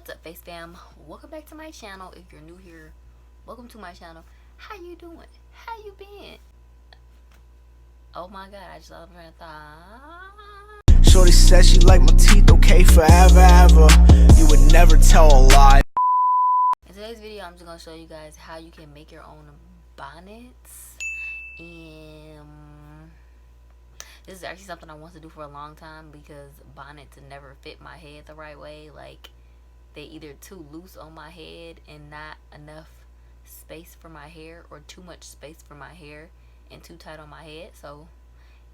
What's up, face fam? Welcome back to my channel. If you're new here, welcome to my channel. How you doing? How you been? Oh my god, I just lost my thought. Shorty says she like my teeth, okay, forever, ever. You would never tell a lie. In today's video, I'm just gonna show you guys how you can make your own bonnets. And this is actually something I want to do for a long time because bonnets never fit my head the right way. Like, they either too loose on my head and not enough space for my hair, or too much space for my hair and too tight on my head. So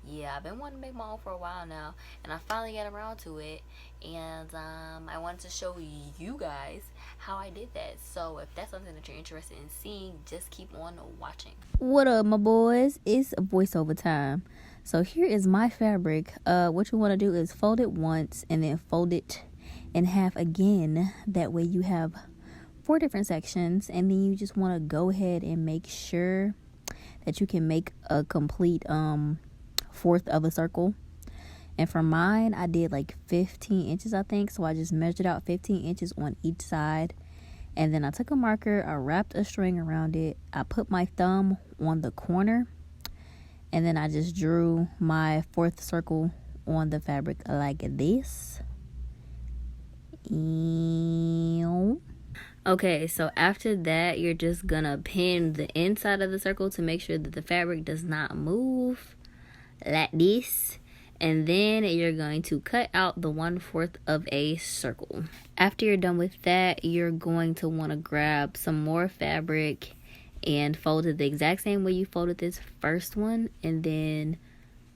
yeah, I've been wanting to make my own for a while now, and I finally got around to it. And I wanted to show you guys how I did that. So if that's something that you're interested in seeing, just keep on watching. What up, my boys? It's voiceover time. So here is my fabric. What you want to do is fold it once and then fold it in half again. That way you have 4 different sections, and then you just want to go ahead and make sure that you can make a complete fourth of a circle. And for mine, I did like 15 inches, I think. So I just measured out 15 inches on each side, and then I took a marker, I wrapped a string around it, I put my thumb on the corner, and then I just drew my 4th circle on the fabric like this. Okay, so after that, you're just gonna pin the inside of the circle to make sure that the fabric does not move, like this. And then you're going to cut out the 1/4 of a circle. After you're done with that, you're going to want to grab some more fabric and fold it the exact same way you folded this first one, and then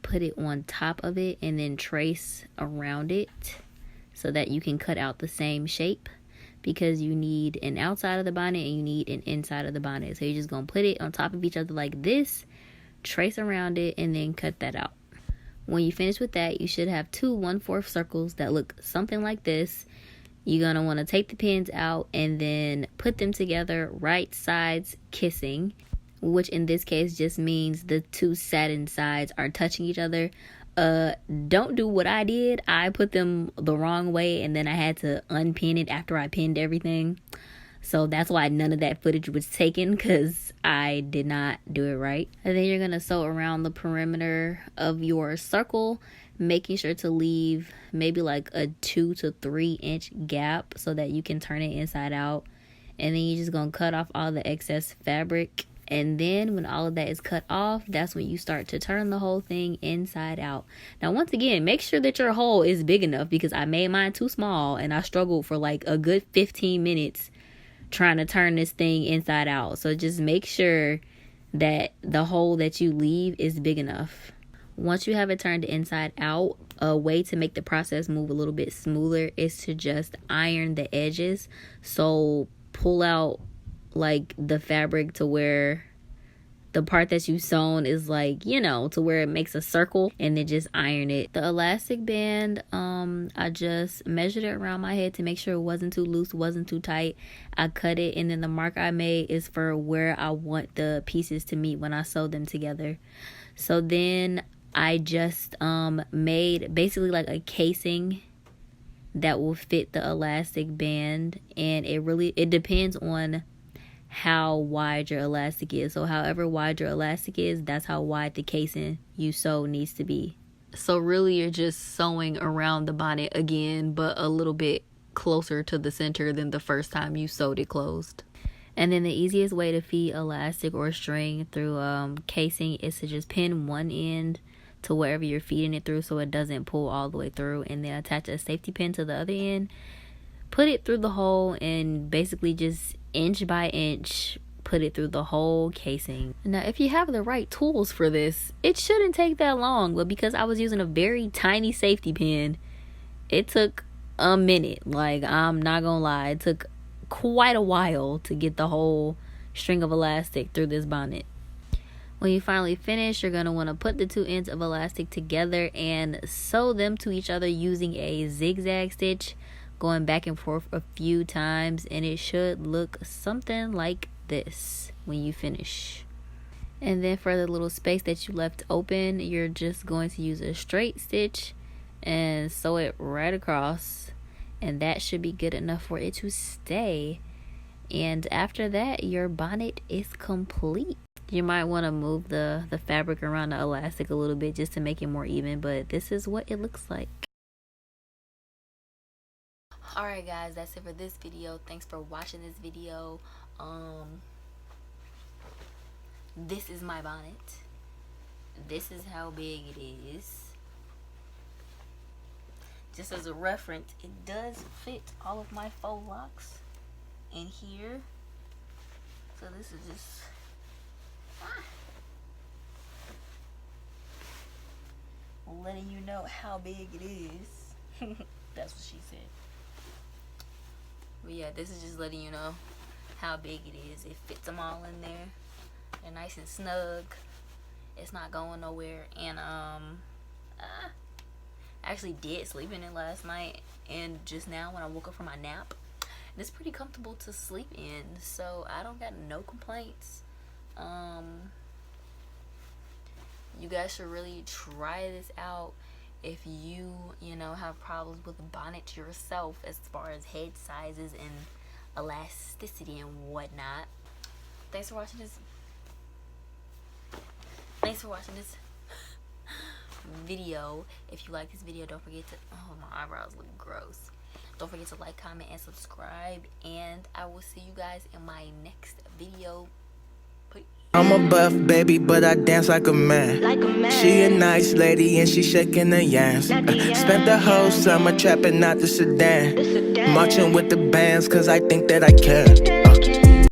put it on top of it and then trace around it so that you can cut out the same shape, because you need an outside of the bonnet and you need an inside of the bonnet. So you're just going to put it on top of each other like this, trace around it, and then cut that out. When you finish with that, you should have 2 1/4 circles that look something like this. You're going to want to take the pins out and then put them together, right sides kissing, which in this case just means the 2 satin sides are touching each other. Don't do what I did. I put them the wrong way, and then I had to unpin it after I pinned everything. So that's why none of that footage was taken, because I did not do it right. And then you're going to sew around the perimeter of your circle, making sure to leave maybe like a 2 to 3 inch gap so that you can turn it inside out. And then you're just going to cut off all the excess fabric. And then when all of that is cut off, that's when you start to turn the whole thing inside out. Now, once again, make sure that your hole is big enough, because I made mine too small and I struggled for like a good 15 minutes trying to turn this thing inside out. So just make sure that the hole that you leave is big enough. Once you have it turned inside out, a way to make the process move a little bit smoother is to just iron the edges. So pull out like the fabric to where the part that you sewn is like, you know, to where it makes a circle, and then just iron it. The elastic band, I just measured it around my head to make sure it wasn't too loose, wasn't too tight. I cut it, and then the mark I made is for where I want the pieces to meet when I sew them together. So then I just made basically like a casing that will fit the elastic band, and it depends on how wide your elastic is. So however wide your elastic is, that's how wide the casing you sew needs to be. So really, you're just sewing around the bonnet again, but a little bit closer to the center than the first time you sewed it closed. And then the easiest way to feed elastic or string through casing is to just pin one end to wherever you're feeding it through, so it doesn't pull all the way through, and then attach a safety pin to the other end, put it through the hole, and basically just inch by inch put it through the whole casing. Now, if you have the right tools for this, it shouldn't take that long, but because I was using a very tiny safety pin, it took a minute. Like, I'm not gonna lie, it took quite a while to get the whole string of elastic through this bonnet. When you finally finish, you're going to want to put the 2 ends of elastic together and sew them to each other using a zigzag stitch, going back and forth a few times, and it should look something like this when you finish. And then for the little space that you left open, you're just going to use a straight stitch and sew it right across. and that should be good enough for it to stay. And after that, your bonnet is complete. You might want to move the fabric around the elastic a little bit just to make it more even, but this is what it looks like. Alright guys, that's it for this video. Thanks for watching this video. This is my bonnet. This is how big it is. Just as a reference, it does fit all of my faux locks in here. So this is just letting you know how big it is. That's what she said. But yeah, this is just letting you know how big it is. It fits them all in there. They're nice and snug. It's not going nowhere. And I actually did sleep in it last night, and just now when I woke up from my nap, and it's pretty comfortable to sleep in, so I don't got no complaints. You guys should really try this out if you know, have problems with the bonnet yourself as far as head sizes and elasticity and whatnot. Thanks for watching this video. If you like this video, don't forget to, oh, my eyebrows look gross. Don't forget to like, comment, and subscribe, and I will see you guys in my next video. Peace. I'm a buff baby, but I dance like a man. She a nice lady and she shaking her yams. Spent the whole summer trapping out the sedan. Marching with the bands cause I think that I can.